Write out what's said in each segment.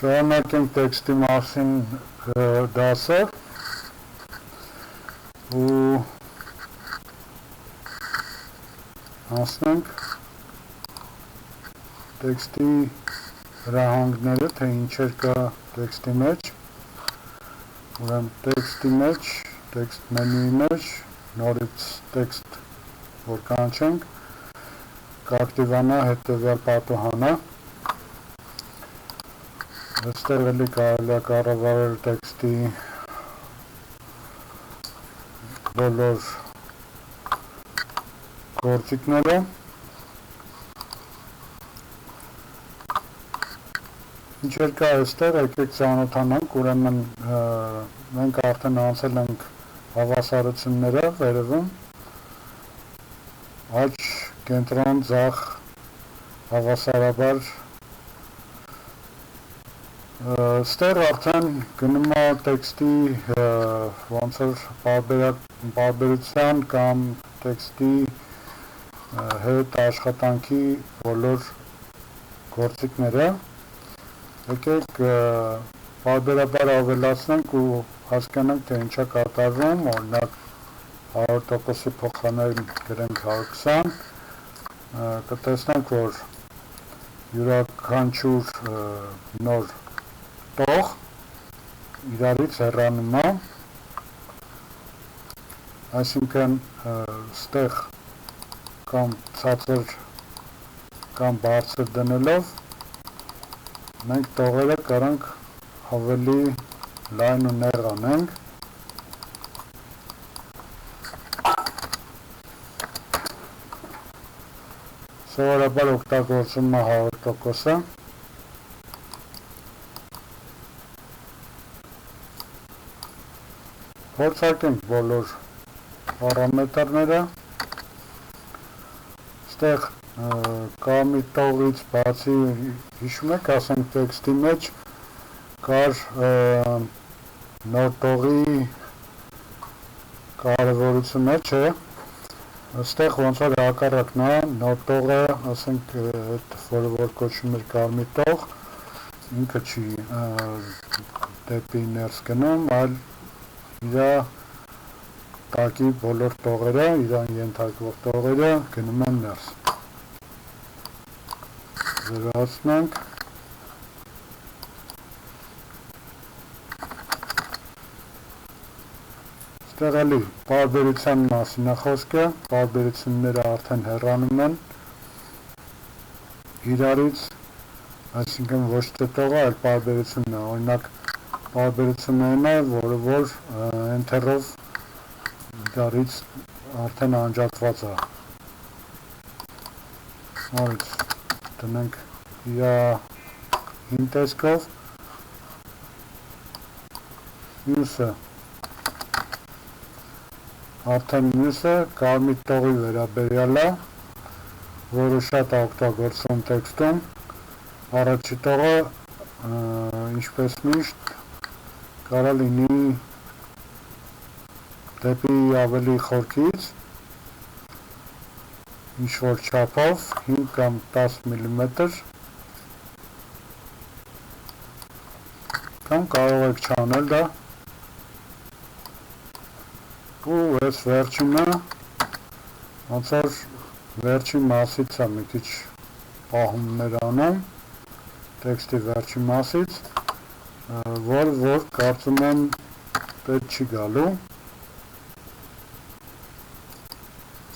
Շարունակենք տեքստի մասին դասը ու հասնենք տեքստի հրահանգները, թե ինչեր կա տեքստի մեջ, ուրեմն տեքստի մեջ, տեքստ մենյուի մեջ, նորից տեքստ որ կանչենք, կակտիվանա հետևյալ պատուհանը, այստեղ էլի կարելի է կառավարել տեքստի բոլոր գործիքները, ինչեր կա այստեղ, եկեք ծանոթանանք, ուրեմն մենք արդեն անցել ենք հավասարությունները վերևում, աջ, կենտրոն, ձախ, հավասարաբար, ստեղ արդեն գնում է տեքստի ոնց որ պարբերության կամ տեքստի հետ աշխատանքի բոլոր գործիքները, եկեք պարբերաբար ավելացնենք ու հասկանանք, թե ինչա կատարվում, օրինակ 100%-ի փոխարեն գրենք 120, կտեսնենք, որ յուրաքանչյուր նոր տող իրարից հեռանում է, այսինքն ստեղ կամ ցածր կամ բարձր դնելով մենք տողերը կարանք ավելի լայն ու նեղ անենք, սովորաբար օգտագործում է 100%-ը, փորձարկենք բոլոր պարամետրները, ստեղ կա մի տողից բացի, հիշում եք, ասենք տեքստի մեջ կար նոր տողի կարևորությունը, չէ, ստեղ ոնց որ հակառակն է, նոր տողը, ասենք, որ կոչվում էր կարմիր տող, ինքը չի դեպի ներս գնում, այլ իրա տակի բոլոր տողերը, իրան ենթարկվող տողերը գնում են ներս։ Զրացնենք։ Ստեղ էլի պարբերության մասին է խոսքը, պարբերությունները արդեն հեռանում են իրարից, այսինքն ոչ թե տողը, այլ պարբերությունն է, օրինակ պարբերությունն է, որը որ ընթերով իրարից արդեն անջատված է։ Նորից դնենք իրա հին տեսքով, մյուսը, արդեն մյուսը կարմիր տողի վերաբերյալ է, որը շատ է օգտագործվում տեքստում, առաջի տողը, ինչպես միշտ, կարա լինի դեպի ավելի խորքից, ինչ-որ չափով, 5 կամ 10 մմ, կամ կարող եք չանել դա, ու այս վերջինը, ոնց որ վերջի մասից է մի քիչ պահումներ անում, տեքստի վերջի մասից, որ կարծում եմ պետք չի գալու,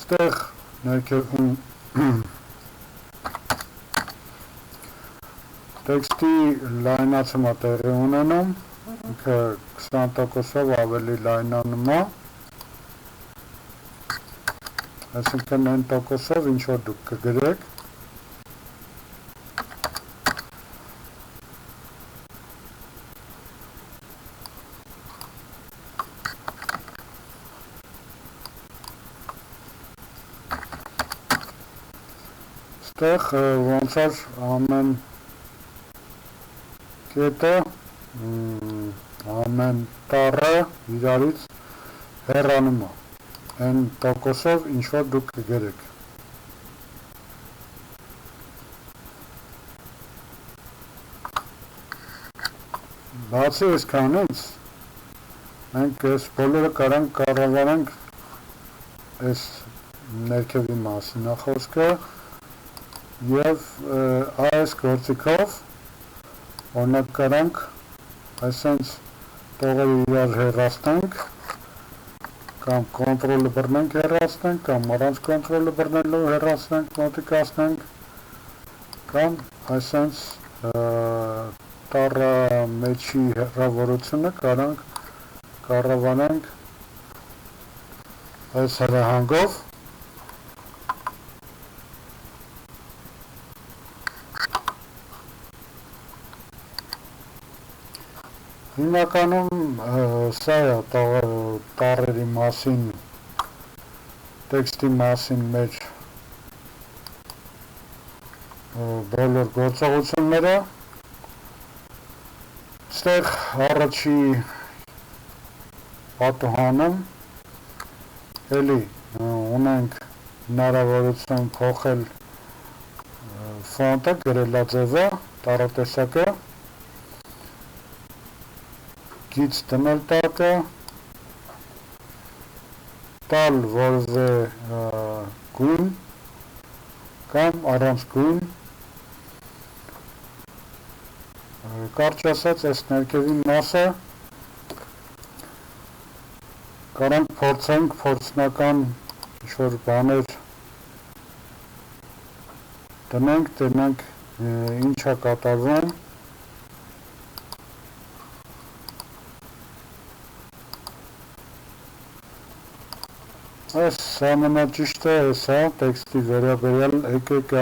ստեղ ներքևում տեքստի լայնացումը տեղի ունենում, ինքը 20%-ով ավելի լայնանում է, այսինքն այն տոկոսով ինչ որ դուք կգրեք, ստեղ ոնց որ ամեն կետը, ամեն տառը իրարից հեռանում է, այն տոկոսով ինչ որ դուք կգրեք։ Բացի այսքանից մենք այս բոլորը կարանք կառավարենք այս ներքևի մասին է խոսքը եւ այս գործիքով օրինակ կարանք այսպես տողերը իրար հեռացնենք կամ կոնտրոլը բռնենք հեռացնենք կամ առանց կոնտրոլը բռնելու հեռացնենք մոտիկացնենք կամ այսպես տառը մեջի հեռավորությունը կարանք կառավարենք այս հրահանգով հիմնականում սա է տառերի մասին տեքստի մասին մեր բոլոր գործողությունները ստեղ առաջի պատուհանում էլի ունենք հնարավորություն փոխել ֆոնտը, գրելաձևը, տառատեսակը, գիծ դնել տակը, տալ որևէ գույն կամ առանց գույն, կարճ ասած այս ներքևի մասը կարանք փորձենք փորձնական ինչ-որ բաներ դնենք, տենանք ինչ է կատարվում այս ամենաճիշտը էսա տեքստի վերաբերյալ եկեք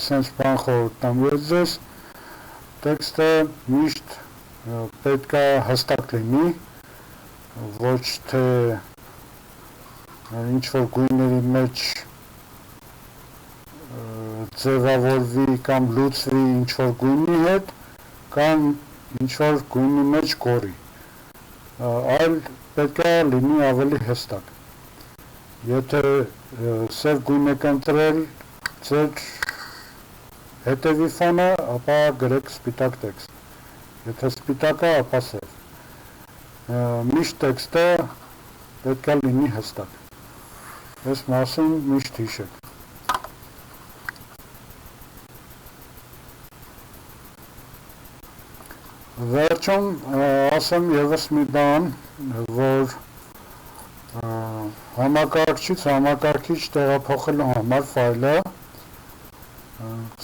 սենց բան խորհուրդ ձեզ տեքստը միշտ պետք է հստակ լինի ոչ թե ինչ-որ գույների մեջ ձևավորվի կամ լուծվի ինչ-որ գույնի հետ կամ ինչ-որ գույնի մեջ կորի, այլ պետք է լինի ավելի հստակ։ Եթե սև գույն եք ընտրել ձեր հետևի ֆոնը, ապա գրեք սպիտակ տեքստ։ Եթե սպիտակ է, ապա սև։ Միշտ տեքստը պետք է լինի հստակ։ Այս մասին միշտ հիշեք։ Վերջում ասեմ ևս մի բան, որ համակարգչից համակարգիչ տեղափոխելու համար ֆայլը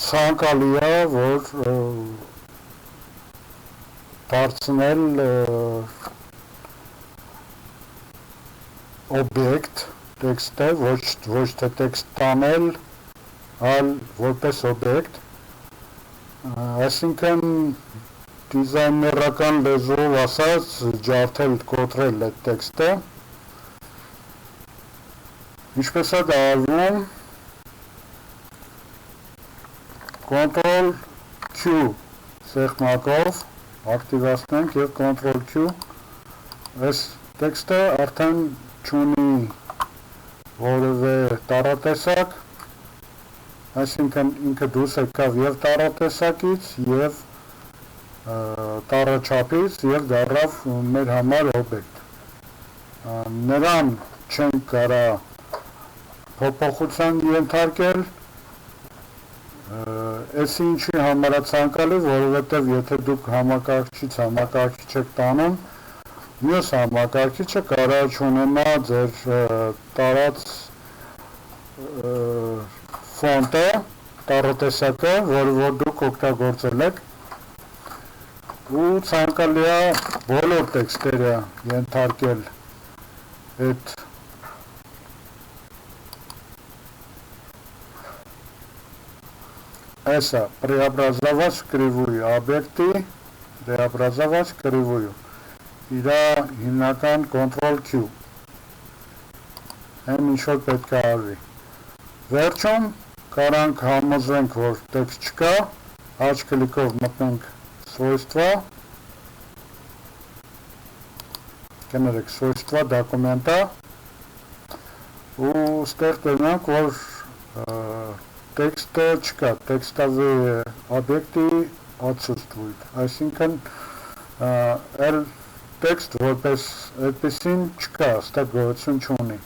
ցանկալի է, որ դարձնել օբյեկտ տեքստը, ոչ թե տեքստ տանել, այլ որպես օբյեկտ, այսինքն դիզայներական լեզվով ասած ջարդել, կոտրել այդ տեքստը, ինչպես է դա արվում, Ctrl Q սեղմակով ակտիվացնենք և Ctrl Q այս տեքստը արդեն չունի որևէ տառատեսակ, այսինքն ինքը դուրս եկավ և տառատեսակից և տառաչափից և դառավ մեր համար օբյեկտ։ Նրան չենք կարա փոփոխության ենթարկել, այս ինչի համար է ցանկալի, որովհետև եթե դուք համակարգչից համակարգիչ եք տանում, մյուս համակարգիչը կարա չունենա ձեր տարած ֆոնտը, տառատեսակը, որը դուք օգտագործել եք, ու ցանկալի է բոլոր տեքստերը ենթարկել այդ Эса преобразовать в кривую объекты, преобразовать в кривую. Իրա հիմնական Ctrl Q. Այն ինչ-որ պետք է արվի։ Վերջում կարանք համոզվենք, որ տեքստ չկա, աջ կլիկով մտնենք свойства, կներեք свойства դոկումենտա, ու ստեղ տնանք, որ տեքստը չկա, տեքստовые объекты отсутствуют, այսինքն էլ տեքստ որպես այդպեսին չկա, ստեղ գոյություն չունի։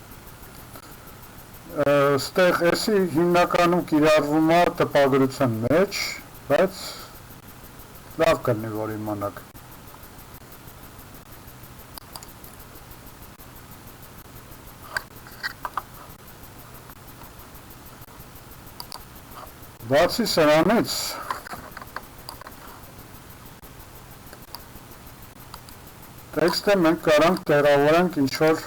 Ստեղ էսի հիմնականում կիրառվում է տպագրության մեջ, բայց լավ կլինի, որ իմանաք։ Բացի սրանից տեքստը մենք կարանք տեղավորենք ինչ-որ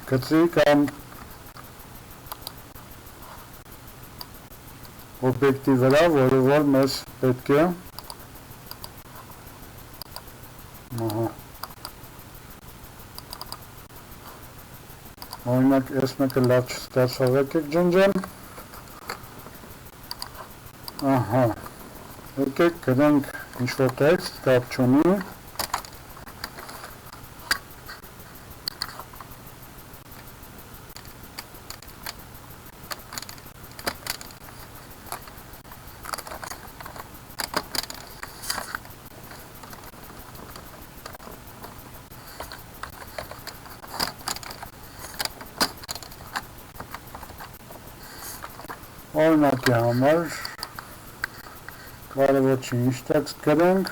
գծի կամ օբյեկտի վրա, որը որ մեզ պետք է օրինակ ես մեկը լավ չստացավ եկեք ջնջեմ եկեք գնանք ինչ-որ տեքստ կապ չունի օրինակի համար կարևոր չի ինչ տեքստ գրենք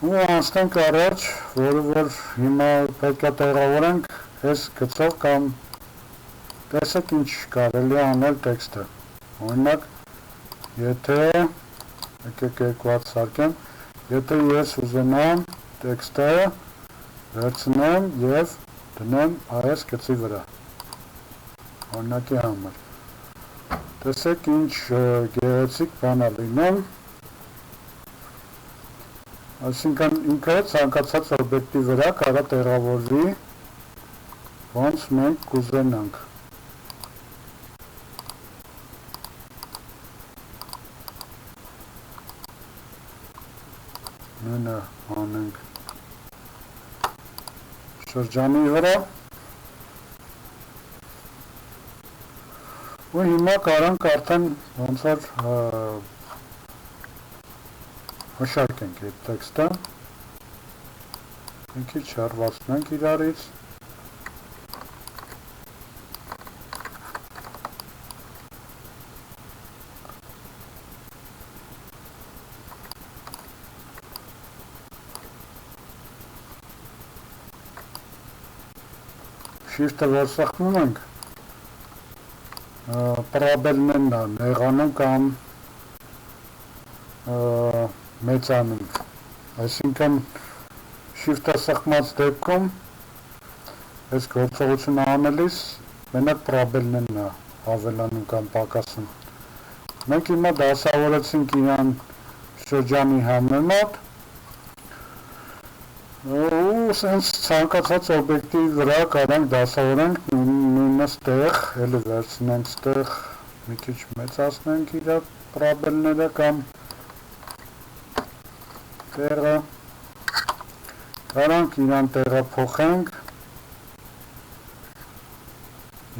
ու անցնենք առաջ, որը որ հիմա պետք է տեղավորենք այս գծով կամ տեսեք ինչ կարելի է անել տեքստը օրինակ եթե եկեք երկու հատ սարքեմ Եթե ես ուզենամ տեքստը վերցնեմ և դնեմ այս գծի վրա, օրինակի համար, տեսեք ինչ գեղեցիկ բան է լինում, այսինքն ինքը ցանկացած օբյեկտի վրա կարա տեղավորվի, ոնց մենք կուզենանք։ Նույնը անենք շրջանի վրա ու հիմա կարանք արդեն ոնց որ մշակենք այդ տեքստը մի քիչ հեռացնենք իրարից Շիֆտը որ սխմում ենք, պրաբելն են նեղանում կամ մեծանում, այսինքն շիֆտը սխմած դեպքում այս գործողությունը անելիս մենակ պրաբելն են ավելանում կամ պակասում։ Մենք հիմա դասավորեցինք իրան շրջանի համեմատ ու սենց ցանկացած օբյեկտի վրա կարանք դասավորենք նույնը ստեղ, էլի վերցնենք ստեղ մի քիչ մեծացնենք իր պրաբելները կամ տեղը կարանք իրան տեղափոխենք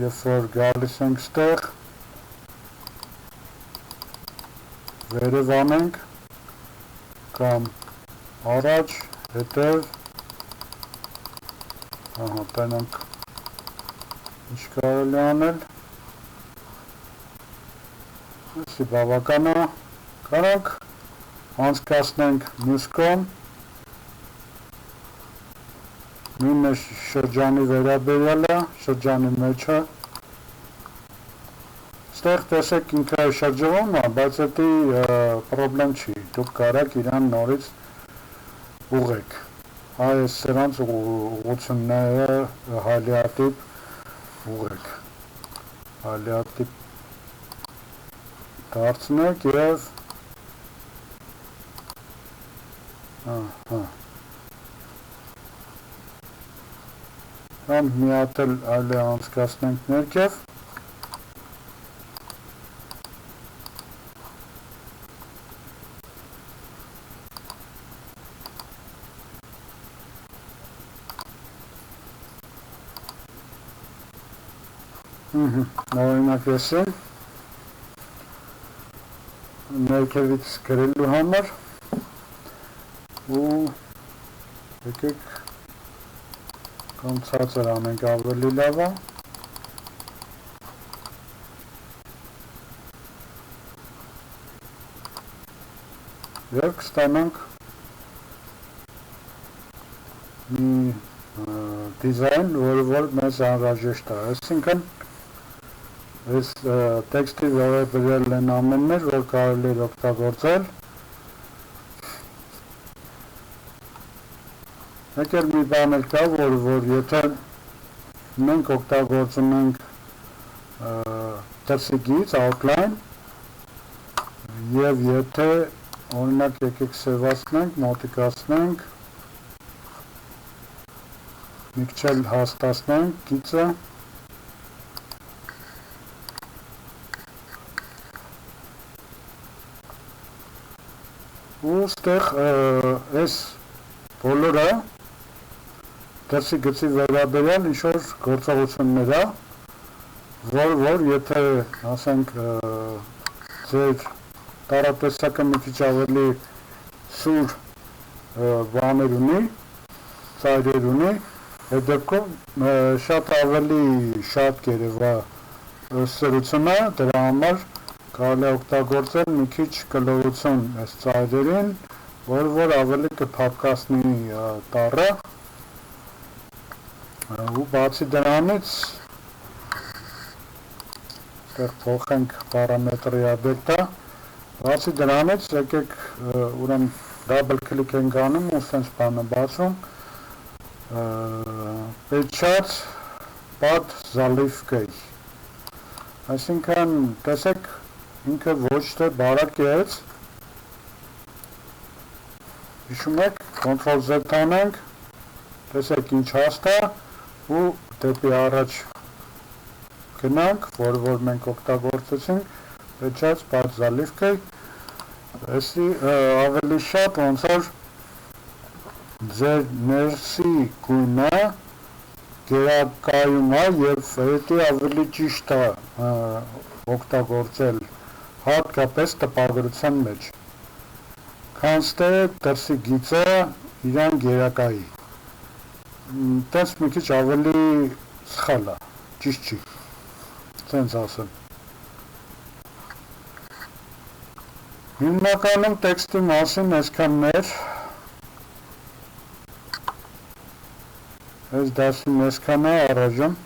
երբ որ գալիս ենք ստեղ վերև անենք կամ առաջ հետև տենանք ինչ կարելի անել այսի բավական է կարանք անցկացնենք մյուս կողմ նույնը շրջանի վերաբերյալը շրջանի մեջը ստեղ տեսեք ինքը շրջվում է բայց դա պրոբլեմ չի դուք կարաք իրան նորից ուղեք այս սրանց ուղղությունները հալիատիպ ուղեք հալիատիպ դարձնեք և կամ մի հատ էլ այլ անցկացնենք ներքև Օրինակ եսեմ ներքևից գրելու համար ու եկեք կամ ցածր անենք ավելի լավ է և կստանանք մի դիզայն, որ մեզ անհրաժեշտ է, այսինքն այս տեքստի վերաբերյալ են ամեններ, որ կարելի է օգտագործել։ Մեկ էլ մի բան էլ կա, որ եթե մենք օգտագործում ենք դրսիգից, outline, և եթե օրինակ եկեք սևացնենք, մոտիկացնենք, մի քիչ էլ հաստացնենք գիծը ու ստեղ այս բոլորը դրսի գծի վերաբերյալ ինչ-որ գործողություններ է, որ եթե ասենք ձեր տարատեսակը մի քիչ ավելի սուր բաներ ունի, ծայրեր ունի, այդ դեպքում շատ ավելի շատ կերևա սրությունը, դրա համար կարելի է օգտագործել մի քիչ կլորություն այս ծայրերին, որ ավելի կփափկացնի տառը ու բացի դրանից այստեղ փոխենք պարամետրի օբյեկտը, բացի դրանից եկեք ուրեմն դաբլ քլիկ ենք անում ու սենց բան է բացում Pečat pod zalivkой. Այսինքն տեսեք ինքը ոչ թե բարակ է, հիշում եք, Ctrl Z անենք, տեսեք ինչ հաստ է ու դեպի առաջ գնանք, որ մենք օգտագործեցինք, Pečat pod zalivkой, այսի ավելի շատ ոնց որ ձեր ներսի գույնը գերակայում է և հետի ավելի ճիշտ է օգտագործել հատկապես տպագրության մեջ, քանց թե դրսի գիծը իրան գերակայի, տես մի քիչ ավելի սխալ է, ճիշտ չի, սենց ասեմ։ Հիմնականում տեքստի մասին այսքաններ, այս դասին այսքան է, առայժմ